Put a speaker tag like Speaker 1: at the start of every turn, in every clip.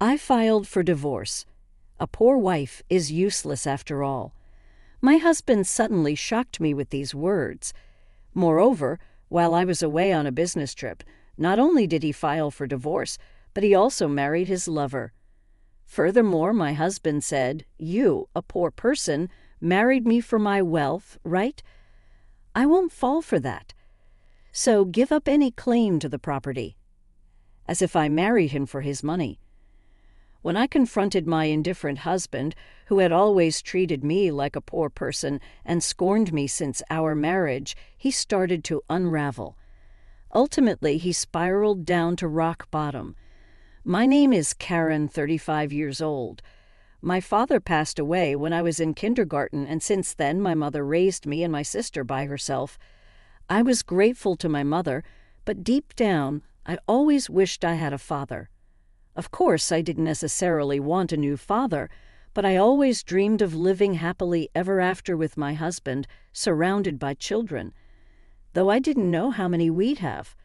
Speaker 1: I filed for divorce. A poor wife is useless after all. My husband suddenly shocked me with these words. Moreover, while I was away on a business trip, not only did he file for divorce, but he also married his lover. Furthermore, my husband said, "You, a poor person, married me for my wealth, right? I won't fall for that. So give up any claim to the property." As if I married him for his money. When I confronted my indifferent husband, who had always treated me like a poor person and scorned me since our marriage, he started to unravel. Ultimately, he spiraled down to rock bottom. My name is Karen, 35 years old. My father passed away when I was in kindergarten, and since then my mother raised me and my sister by herself. I was grateful to my mother, but deep down, I always wished I had a father. Of course, I didn't necessarily want a new father, but I always dreamed of living happily ever after with my husband, surrounded by children. Though I didn't know how many we'd have.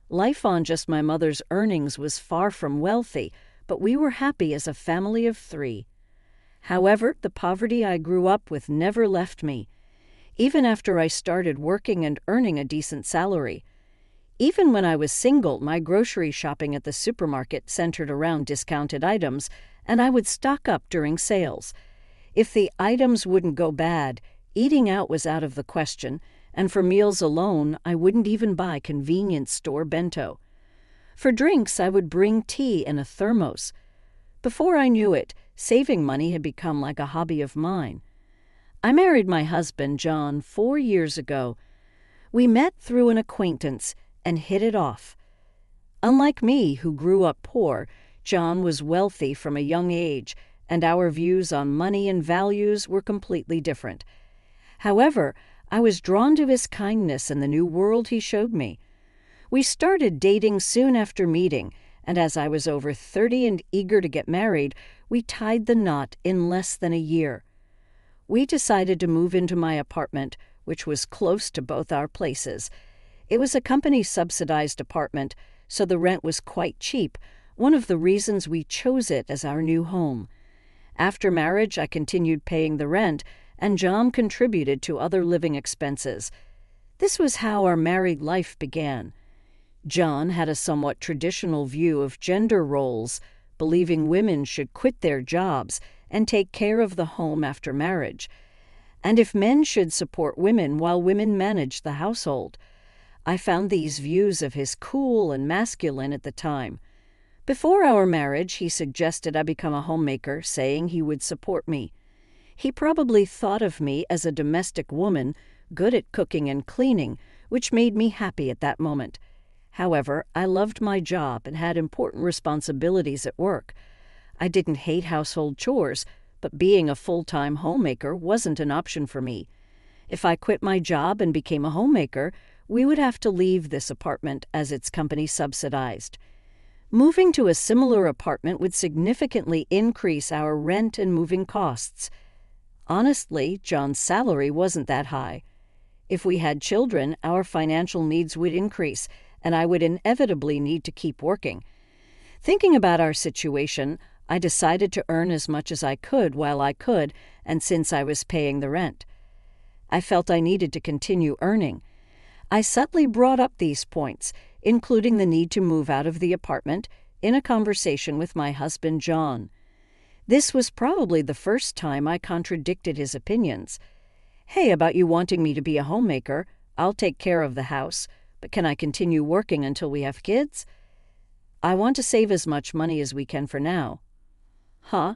Speaker 1: Life on just my mother's earnings was far from wealthy, but we were happy as a family of 3. However, the poverty I grew up with never left me, even after I started working and earning a decent salary. Even when I was single, my grocery shopping at the supermarket centered around discounted items, and I would stock up during sales. If the items wouldn't go bad, eating out was out of the question, and for meals alone, I wouldn't even buy convenience store bento. For drinks, I would bring tea in a thermos. Before I knew it, saving money had become like a hobby of mine. I married my husband, John, 4 years ago. We met through an acquaintance and hit it off. Unlike me, who grew up poor, John was wealthy from a young age, and our views on money and values were completely different. However, I was drawn to his kindness and the new world he showed me. We started dating soon after meeting, and as I was over 30 and eager to get married, we tied the knot in less than a year. We decided to move into my apartment, which was close to both our places. It was a company-subsidized apartment, so the rent was quite cheap, one of the reasons we chose it as our new home. After marriage, I continued paying the rent, and John contributed to other living expenses. This was how our married life began. John had a somewhat traditional view of gender roles, believing women should quit their jobs and take care of the home after marriage, and if men should support women while women managed the household. I found these views of his cool and masculine at the time. Before our marriage, he suggested I become a homemaker, saying he would support me. He probably thought of me as a domestic woman, good at cooking and cleaning, which made me happy at that moment. However, I loved my job and had important responsibilities at work. I didn't hate household chores, but being a full-time homemaker wasn't an option for me. If I quit my job and became a homemaker, we would have to leave this apartment as its company subsidized. Moving to a similar apartment would significantly increase our rent and moving costs. Honestly, John's salary wasn't that high. If we had children, our financial needs would increase, and I would inevitably need to keep working. Thinking about our situation, I decided to earn as much as I could while I could, and since I was paying the rent. I felt I needed to continue earning. I subtly brought up these points, including the need to move out of the apartment, in a conversation with my husband, John. This was probably the first time I contradicted his opinions. "Hey, about you wanting me to be a homemaker, I'll take care of the house, but can I continue working until we have kids? I want to save as much money as we can for now." "Huh?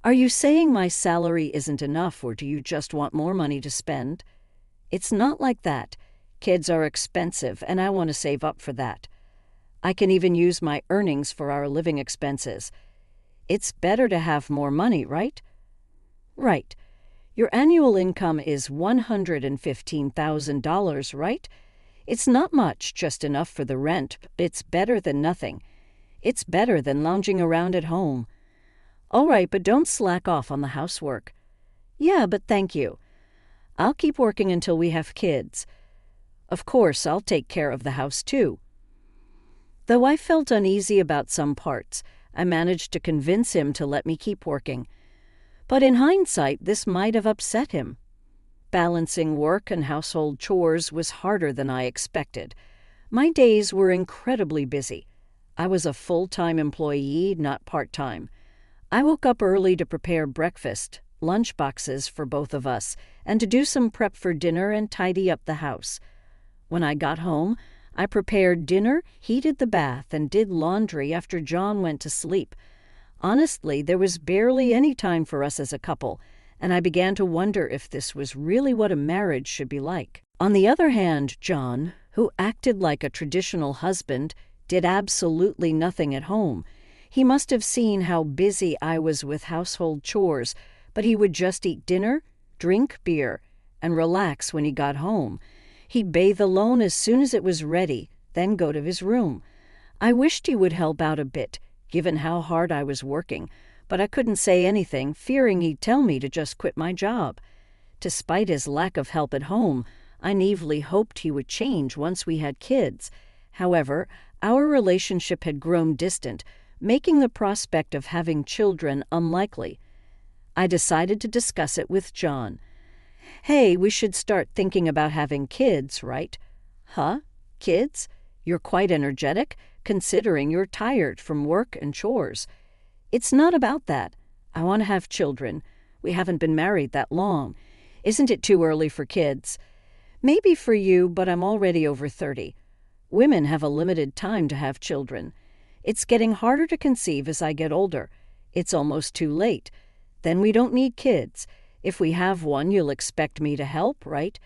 Speaker 1: Are you saying my salary isn't enough, or do you just want more money to spend?" "It's not like that. Kids are expensive, and I want to save up for that. I can even use my earnings for our living expenses. It's better to have more money, right?" "Right. Your annual income is $115,000, right? It's not much, just enough for the rent, but it's better than nothing. It's better than lounging around at home." "All right, but don't slack off on the housework." "Yeah, but thank you. I'll keep working until we have kids. Of course, I'll take care of the house too." Though I felt uneasy about some parts, I managed to convince him to let me keep working. But in hindsight, this might have upset him. Balancing work and household chores was harder than I expected. My days were incredibly busy. I was a full-time employee, not part-time. I woke up early to prepare breakfast, lunch boxes for both of us, and to do some prep for dinner and tidy up the house. When I got home, I prepared dinner, heated the bath, and did laundry after John went to sleep. Honestly, there was barely any time for us as a couple, and I began to wonder if this was really what a marriage should be like. On the other hand, John, who acted like a traditional husband, did absolutely nothing at home. He must have seen how busy I was with household chores, but he would just eat dinner, drink beer, and relax when he got home. He'd bathe alone as soon as it was ready, then go to his room. I wished he would help out a bit, given how hard I was working, but I couldn't say anything, fearing he'd tell me to just quit my job. Despite his lack of help at home, I naively hoped he would change once we had kids. However, our relationship had grown distant, making the prospect of having children unlikely. I decided to discuss it with John. "Hey, we should start thinking about having kids, right?" "Huh? Kids? You're quite energetic, considering you're tired from work and chores." "It's not about that. I want to have children. We haven't been married that long. Isn't it too early for kids?" "Maybe for you, but I'm already over 30. Women have a limited time to have children. It's getting harder to conceive as I get older. It's almost too late. Then we don't need kids. If we have one, you'll expect me to help, right?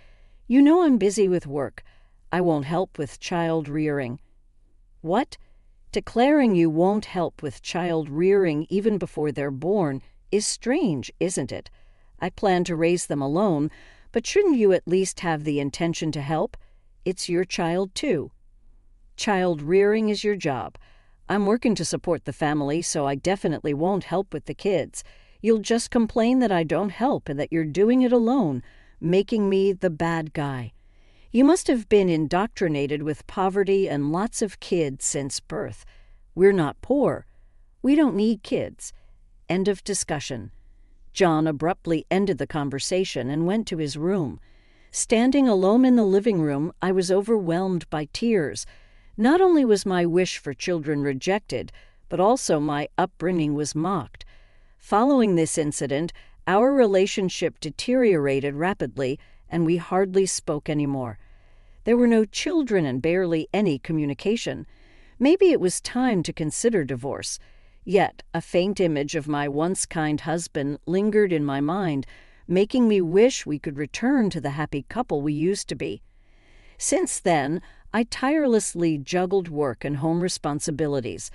Speaker 1: You know I'm busy with work. I won't help with child rearing." "What? Declaring you won't help with child rearing even before they're born is strange, isn't it? I plan to raise them alone, but shouldn't you at least have the intention to help? It's your child, too." "Child rearing is your job. I'm working to support the family, so I definitely won't help with the kids. You'll just complain that I don't help and that you're doing it alone, making me the bad guy. You must have been indoctrinated with poverty and lots of kids since birth. We're not poor. We don't need kids." End of discussion. John abruptly ended the conversation and went to his room. Standing alone in the living room, I was overwhelmed by tears. Not only was my wish for children rejected, but also my upbringing was mocked. Following this incident, our relationship deteriorated rapidly, and we hardly spoke anymore. There were no children and barely any communication. Maybe it was time to consider divorce. Yet a faint image of my once kind husband lingered in my mind, making me wish we could return to the happy couple we used to be. Since then, I tirelessly juggled work and home responsibilities.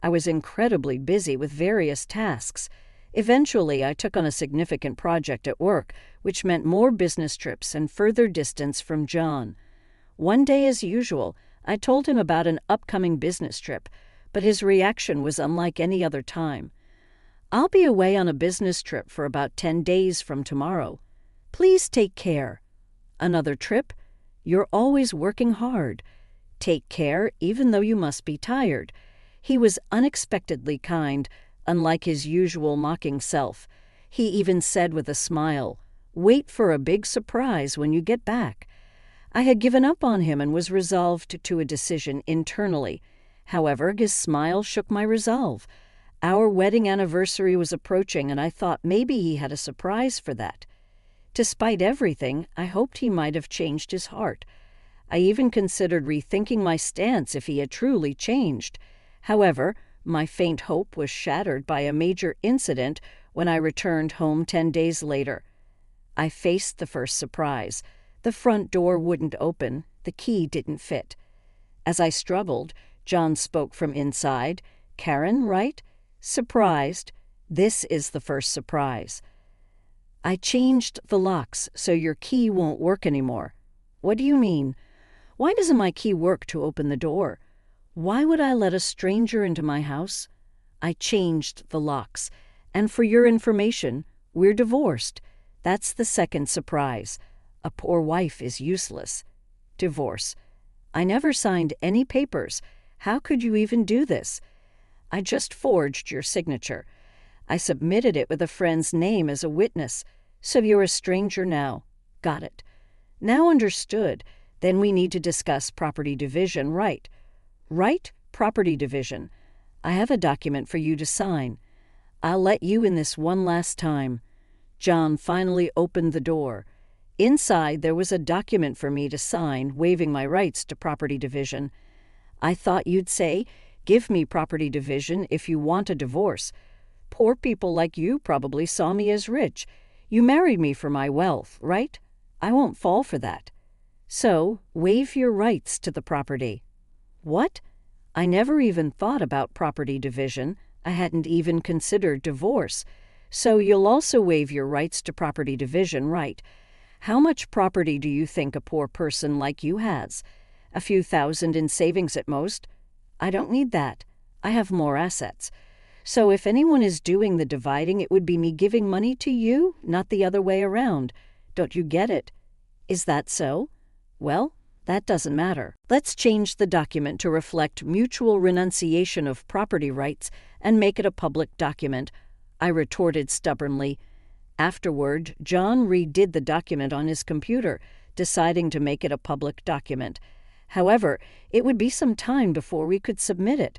Speaker 1: I was incredibly busy with various tasks. Eventually, I took on a significant project at work, which meant more business trips and further distance from John. One day, as usual, I told him about an upcoming business trip, but his reaction was unlike any other time. "I'll be away on a business trip for about 10 days from tomorrow. Please take care." "Another trip? You're always working hard. Take care, even though you must be tired." He was unexpectedly kind, unlike his usual mocking self. He even said with a smile, "Wait for a big surprise when you get back." I had given up on him and was resolved to a decision internally. However, his smile shook my resolve. Our wedding anniversary was approaching, and I thought maybe he had a surprise for that. Despite everything, I hoped he might have changed his heart. I even considered rethinking my stance if he had truly changed. However, my faint hope was shattered by a major incident when I returned home 10 days later. I faced the first surprise. The front door wouldn't open. The key didn't fit. As I struggled, John spoke from inside. "Karen, right? Surprised. This is the first surprise. I changed the locks so your key won't work anymore." "What do you mean? Why doesn't my key work to open the door? Why would I let a stranger into my house?" "I changed the locks. And for your information, we're divorced. That's the second surprise. A poor wife is useless." "Divorce? I never signed any papers. How could you even do this?" I just forged your signature. I submitted it with a friend's name as a witness, so you're a stranger now. Got it. Now understood. Then we need to discuss property division, right? Right? Property division. I have a document for you to sign. I'll let you in this one last time. John finally opened the door. Inside, there was a document for me to sign, waiving my rights to property division. I thought you'd say, give me property division if you want a divorce. Poor people like you probably saw me as rich. You married me for my wealth, right? I won't fall for that. So, waive your rights to the property. What? I never even thought about property division. I hadn't even considered divorce. So you'll also waive your rights to property division, right? How much property do you think a poor person like you has? A few thousand in savings at most? I don't need that. I have more assets. So if anyone is doing the dividing, it would be me giving money to you, not the other way around. Don't you get it? Is that so? Well, that doesn't matter. Let's change the document to reflect mutual renunciation of property rights and make it a public document, I retorted stubbornly. Afterward, John redid the document on his computer, deciding to make it a public document. However, it would be some time before we could submit it.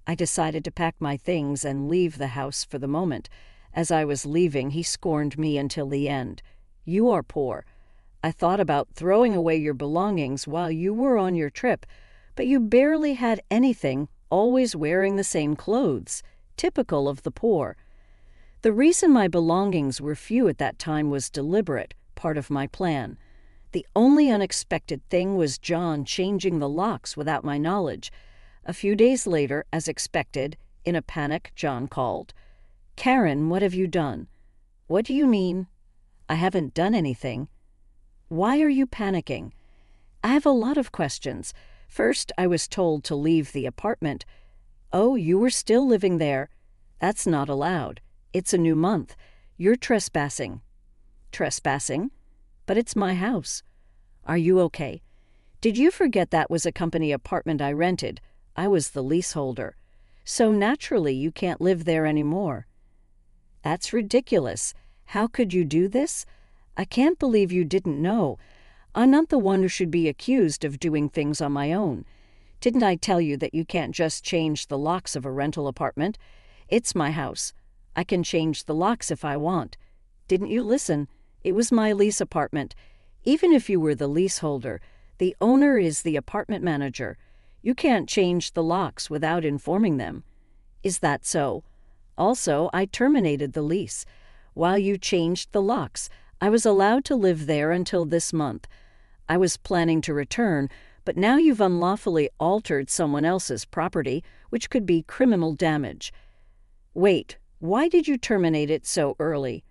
Speaker 1: I decided to pack my things and leave the house for the moment. As I was leaving, he scorned me until the end. You are poor. I thought about throwing away your belongings while you were on your trip, but you barely had anything, always wearing the same clothes, typical of the poor. The reason my belongings were few at that time was deliberate, part of my plan. The only unexpected thing was John changing the locks without my knowledge. A few days later, as expected, in a panic, John called. Karen, what have you done? What do you mean? I haven't done anything. Why are you panicking? I have a lot of questions. First, I was told to leave the apartment. Oh, you were still living there. That's not allowed. It's a new month. You're trespassing. Trespassing? But it's my house. Are you okay? Did you forget that was a company apartment I rented? I was the leaseholder. So naturally you can't live there anymore. That's ridiculous. How could you do this? I can't believe you didn't know. I'm not the one who should be accused of doing things on my own. Didn't I tell you that you can't just change the locks of a rental apartment? It's my house. I can change the locks if I want. Didn't you listen? It was my lease apartment. Even if you were the leaseholder, the owner is the apartment manager. You can't change the locks without informing them. Is that so? Also, I terminated the lease. While you changed the locks, I was allowed to live there until this month. I was planning to return, but now you've unlawfully altered someone else's property, which could be criminal damage. Wait, why did you terminate it so early?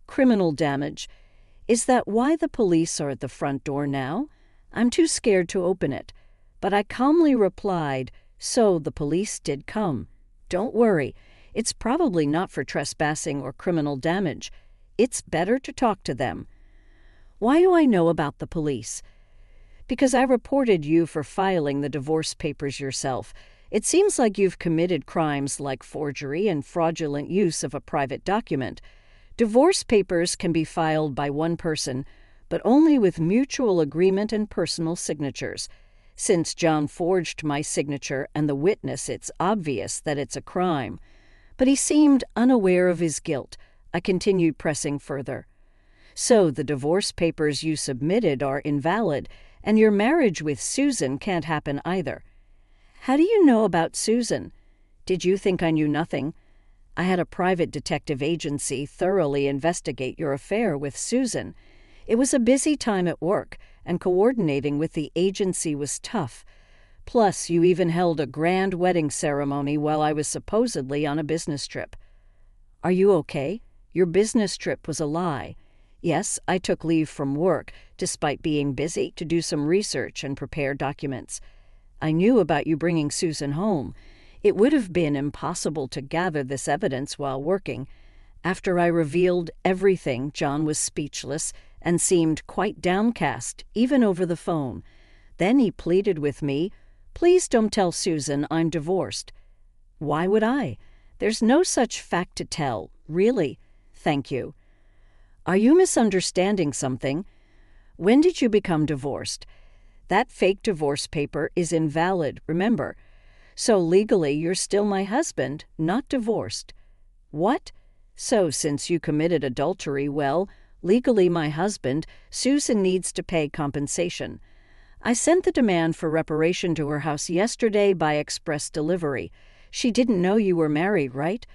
Speaker 1: Criminal damage. Is that why the police are at the front door now? I'm too scared to open it. But I calmly replied, so the police did come. Don't worry, it's probably not for trespassing or criminal damage. It's better to talk to them. Why do I know about the police? Because I reported you for filing the divorce papers yourself. It seems like you've committed crimes like forgery and fraudulent use of a private document. Divorce papers can be filed by one person, but only with mutual agreement and personal signatures. Since John forged my signature and the witness, it's obvious that it's a crime. But he seemed unaware of his guilt. I continued pressing further. So the divorce papers you submitted are invalid, and your marriage with Susan can't happen either. How do you know about Susan? Did you think I knew nothing? I had a private detective agency thoroughly investigate your affair with Susan. It was a busy time at work, and coordinating with the agency was tough. Plus, you even held a grand wedding ceremony while I was supposedly on a business trip. Are you okay? Your business trip was a lie. Yes, I took leave from work, despite being busy, to do some research and prepare documents. I knew about you bringing Susan home. It would have been impossible to gather this evidence while working. After I revealed everything, John was speechless and seemed quite downcast, even over the phone. Then he pleaded with me, "Please don't tell Susan I'm divorced." Why would I? There's no such fact to tell, really. Thank you. Are you misunderstanding something? When did you become divorced? That fake divorce paper is invalid, remember. So legally, you're still my husband, not divorced. What? So since you committed adultery, well, legally my husband, Susan needs to pay compensation. I sent the demand for reparation to her house yesterday by express delivery. She didn't know you were married, right?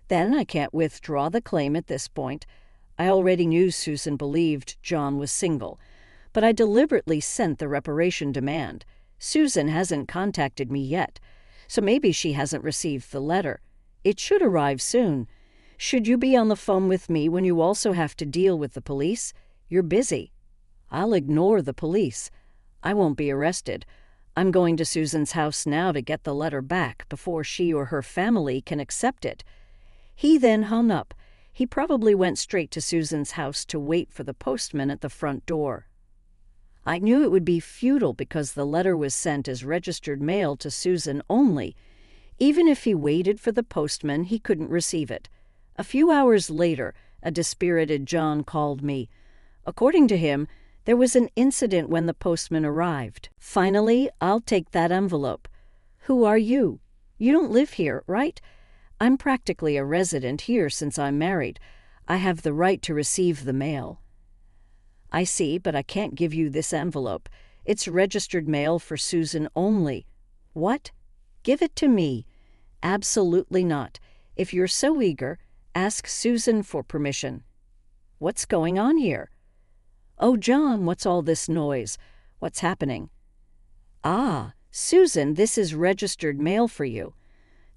Speaker 1: Then I can't withdraw the claim at this point. I already knew Susan believed John was single, but I deliberately sent the reparation demand. Susan hasn't contacted me yet, so maybe she hasn't received the letter. It should arrive soon. Should you be on the phone with me when you also have to deal with the police? You're busy. I'll ignore the police. I won't be arrested. I'm going to Susan's house now to get the letter back before she or her family can accept it. He then hung up. He probably went straight to Susan's house to wait for the postman at the front door. I knew it would be futile because the letter was sent as registered mail to Susan only. Even if he waited for the postman, he couldn't receive it. A few hours later, a dispirited John called me. According to him, there was an incident when the postman arrived. Finally, I'll take that envelope. Who are you? You don't live here, right? I'm practically a resident here since I'm married. I have the right to receive the mail. I see, but I can't give you this envelope. It's registered mail for Susan only. What? Give it to me. Absolutely not. If you're so eager, ask Susan for permission. What's going on here? Oh, John, what's all this noise? What's happening? Ah, Susan, this is registered mail for you.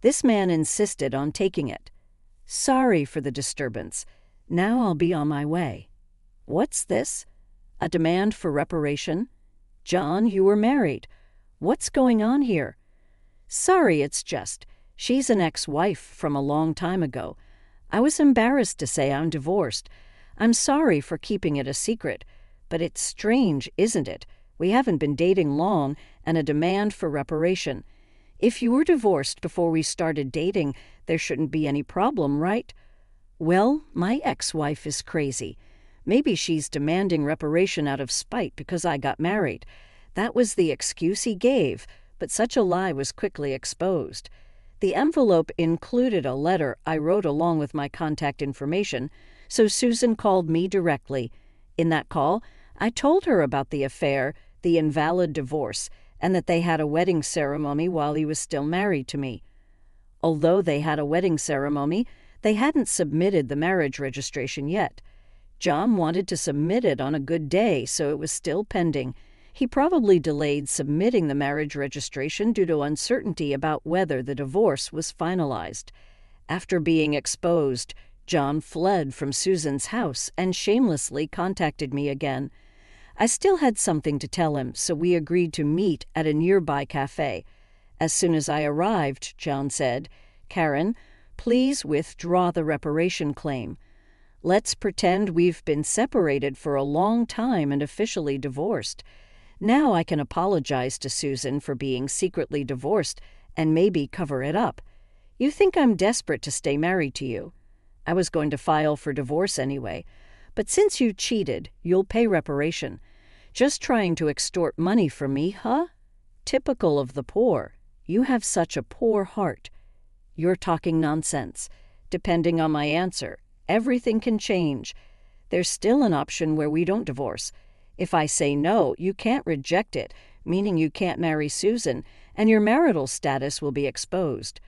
Speaker 1: This man insisted on taking it. Sorry for the disturbance. Now I'll be on my way. What's this? A demand for reparation? John, you were married. What's going on here? Sorry, it's just, she's an ex-wife from a long time ago. I was embarrassed to say I'm divorced. I'm sorry for keeping it a secret, but it's strange, isn't it? We haven't been dating long, and a demand for reparation. If you were divorced before we started dating, there shouldn't be any problem, right? Well, my ex-wife is crazy. Maybe she's demanding reparation out of spite because I got married. That was the excuse he gave, but such a lie was quickly exposed. The envelope included a letter I wrote along with my contact information, so Susan called me directly. In that call, I told her about the affair, the invalid divorce, and that they had a wedding ceremony while he was still married to me. Although they had a wedding ceremony, they hadn't submitted the marriage registration yet. John wanted to submit it on a good day, so it was still pending. He probably delayed submitting the marriage registration due to uncertainty about whether the divorce was finalized. After being exposed, John fled from Susan's house and shamelessly contacted me again. I still had something to tell him, so we agreed to meet at a nearby cafe. As soon as I arrived, John said, "Karen, please withdraw the reparation claim. Let's pretend we've been separated for a long time and officially divorced. Now I can apologize to Susan for being secretly divorced and maybe cover it up. You think I'm desperate to stay married to you. I was going to file for divorce anyway. But since you cheated, you'll pay reparation. Just trying to extort money from me, huh? Typical of the poor. You have such a poor heart. You're talking nonsense. Depending on my answer, everything can change. There's still an option where we don't divorce. If I say no, you can't reject it, meaning you can't marry Susan, and your marital status will be exposed.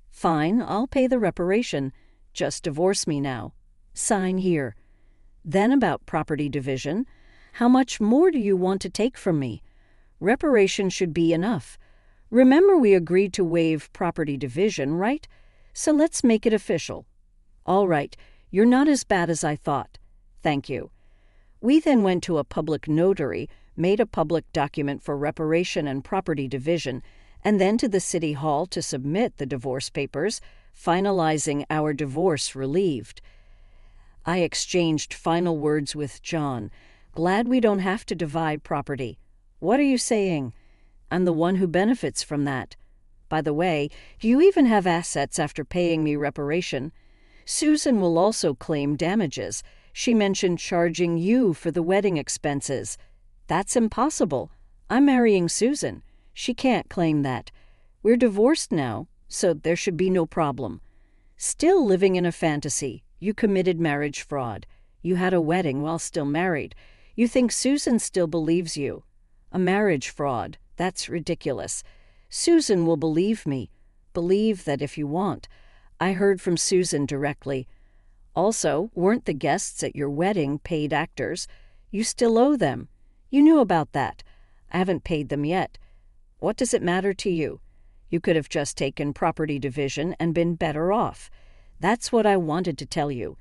Speaker 1: Fine, I'll pay the reparation. Just divorce me now. Sign here. Then about property division. How much more do you want to take from me? Reparation should be enough. Remember we agreed to waive property division, right? So let's make it official. All right, you're not as bad as I thought. Thank you. We then went to a public notary, made a public document for reparation and property division, and then to the city hall to submit the divorce papers, finalizing our divorce relieved. I exchanged final words with John. Glad we don't have to divide property. What are you saying? I'm the one who benefits from that. By the way, do you even have assets after paying me reparation? Susan will also claim damages. She mentioned charging you for the wedding expenses. That's impossible. I'm marrying Susan. She can't claim that. We're divorced now, so there should be no problem. Still living in a fantasy, you committed marriage fraud. You had a wedding while still married. You think Susan still believes you. A marriage fraud. That's ridiculous. Susan will believe me. Believe that if you want. I heard from Susan directly. Also, weren't the guests at your wedding paid actors? You still owe them. You knew about that. I haven't paid them yet. What does it matter to you? You could have just taken property division and been better off. That's what I wanted to tell you.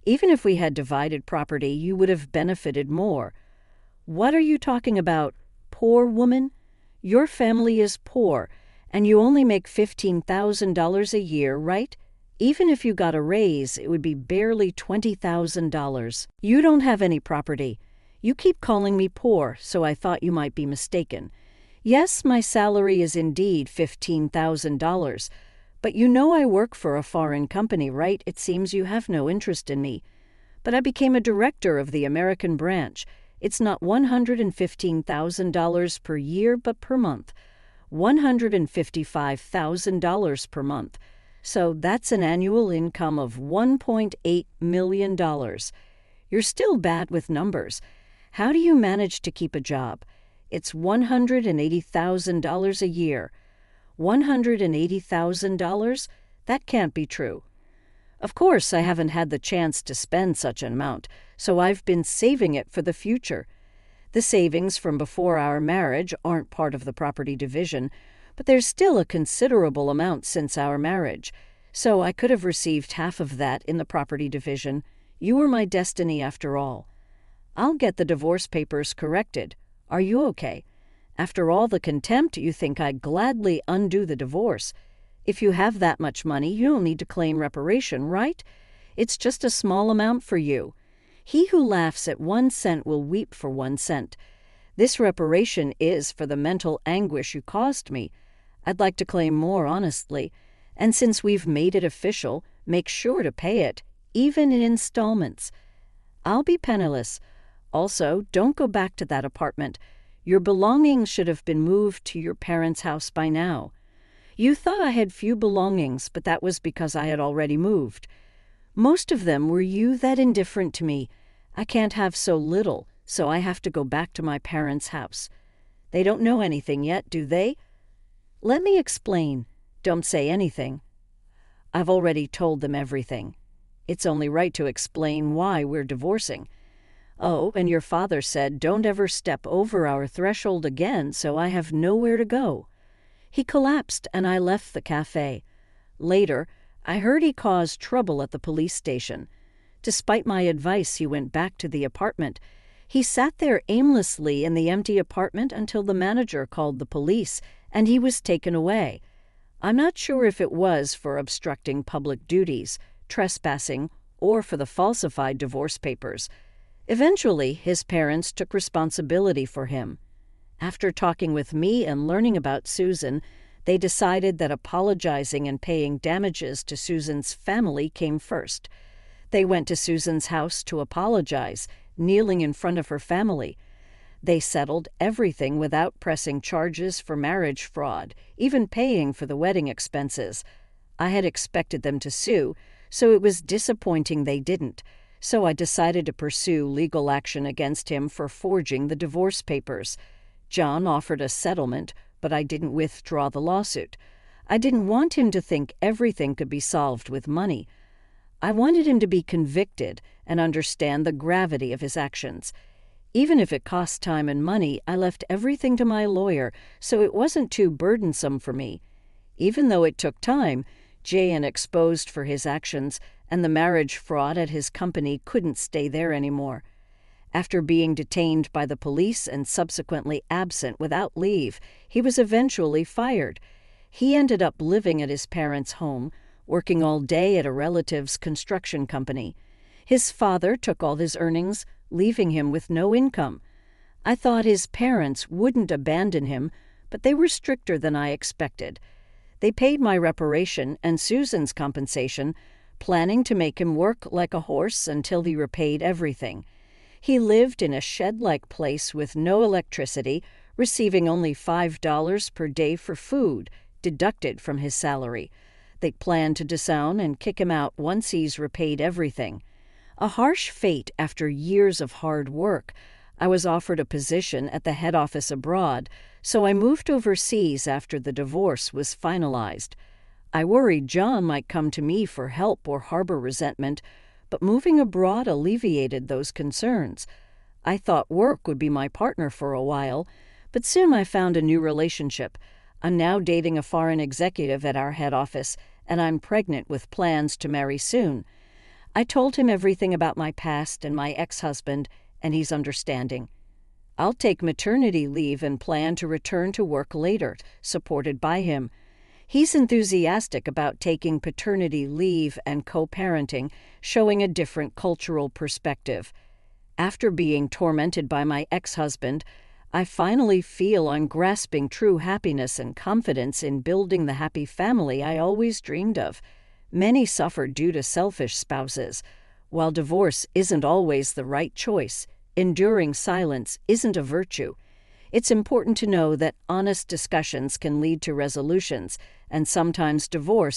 Speaker 1: Even if we had divided property, you would have benefited more. What are you talking about? Poor woman? Your family is poor, and you only make $15,000 a year, right? Even if you got a raise, it would be barely $20,000. You don't have any property. You keep calling me poor, so I thought you might be mistaken. Yes, my salary is indeed $15,000, but you know I work for a foreign company, right? It seems you have no interest in me. But I became a director of the American branch. It's not $115,000 per year, but per month. $155,000 per month. So that's an annual income of $1.8 million. You're still bad with numbers. How do you manage to keep a job? It's $180,000 a year. $180,000? That can't be true. Of course, I haven't had the chance to spend such an amount, so I've been saving it for the future. The savings from before our marriage aren't part of the property division, but there's still a considerable amount since our marriage, so I could have received half of that in the property division. You were my destiny after all. I'll get the divorce papers corrected. Are you okay? After all the contempt, you think I'd gladly undo the divorce. If you have that much money, you don't need to claim reparation, right? It's just a small amount for you. He who laughs at 1 cent will weep for 1 cent. This reparation is for the mental anguish you caused me. I'd like to claim more, honestly. And since we've made it official, make sure to pay it, even in installments. I'll be penniless. Also, don't go back to that apartment. Your belongings should have been moved to your parents' house by now. You thought I had few belongings, but that was because I had already moved. Most of them were you that indifferent to me. I can't have so little, so I have to go back to my parents' house. They don't know anything yet, do they? Let me explain. Don't say anything. I've already told them everything. It's only right to explain why we're divorcing. Oh, and your father said don't ever step over our threshold again, so I have nowhere to go. He collapsed and I left the cafe. Later, I heard he caused trouble at the police station. Despite my advice, he went back to the apartment. He sat there aimlessly in the empty apartment until the manager called the police, and he was taken away. I'm not sure if it was for obstructing public duties, trespassing, or for the falsified divorce papers. Eventually, his parents took responsibility for him. After talking with me and learning about Susan, they decided that apologizing and paying damages to Susan's family came first. They went to Susan's house to apologize, kneeling in front of her family. They settled everything without pressing charges for marriage fraud, even paying for the wedding expenses. I had expected them to sue, so it was disappointing they didn't. So I decided to pursue legal action against him for forging the divorce papers. John offered a settlement, but I didn't withdraw the lawsuit. I didn't want him to think everything could be solved with money. I wanted him to be convicted and understand the gravity of his actions. Even if it cost time and money, I left everything to my lawyer, so it wasn't too burdensome for me. Even though it took time, J.N. exposed for his actions, and the marriage fraud at his company couldn't stay there anymore. After being detained by the police and subsequently absent without leave, he was eventually fired. He ended up living at his parents' home, working all day at a relative's construction company. His father took all his earnings, leaving him with no income. I thought his parents wouldn't abandon him, but they were stricter than I expected. They paid my reparation and Susan's compensation, planning to make him work like a horse until he repaid everything. He lived in a shed-like place with no electricity, receiving only $5 per day for food, deducted from his salary. They planned to disown and kick him out once he's repaid everything. A harsh fate after years of hard work. I was offered a position at the head office abroad, so I moved overseas after the divorce was finalized. I worried John might come to me for help or harbor resentment, but moving abroad alleviated those concerns. I thought work would be my partner for a while, but soon I found a new relationship. I'm now dating a foreign executive at our head office, and I'm pregnant with plans to marry soon. I told him everything about my past and my ex-husband, and he's understanding. I'll take maternity leave and plan to return to work later, supported by him. He's enthusiastic about taking paternity leave and co-parenting, showing a different cultural perspective. After being tormented by my ex-husband, I finally feel I'm grasping true happiness and confidence in building the happy family I always dreamed of. Many suffer due to selfish spouses. While divorce isn't always the right choice, enduring silence isn't a virtue. It's important to know that honest discussions can lead to resolutions, and sometimes divorce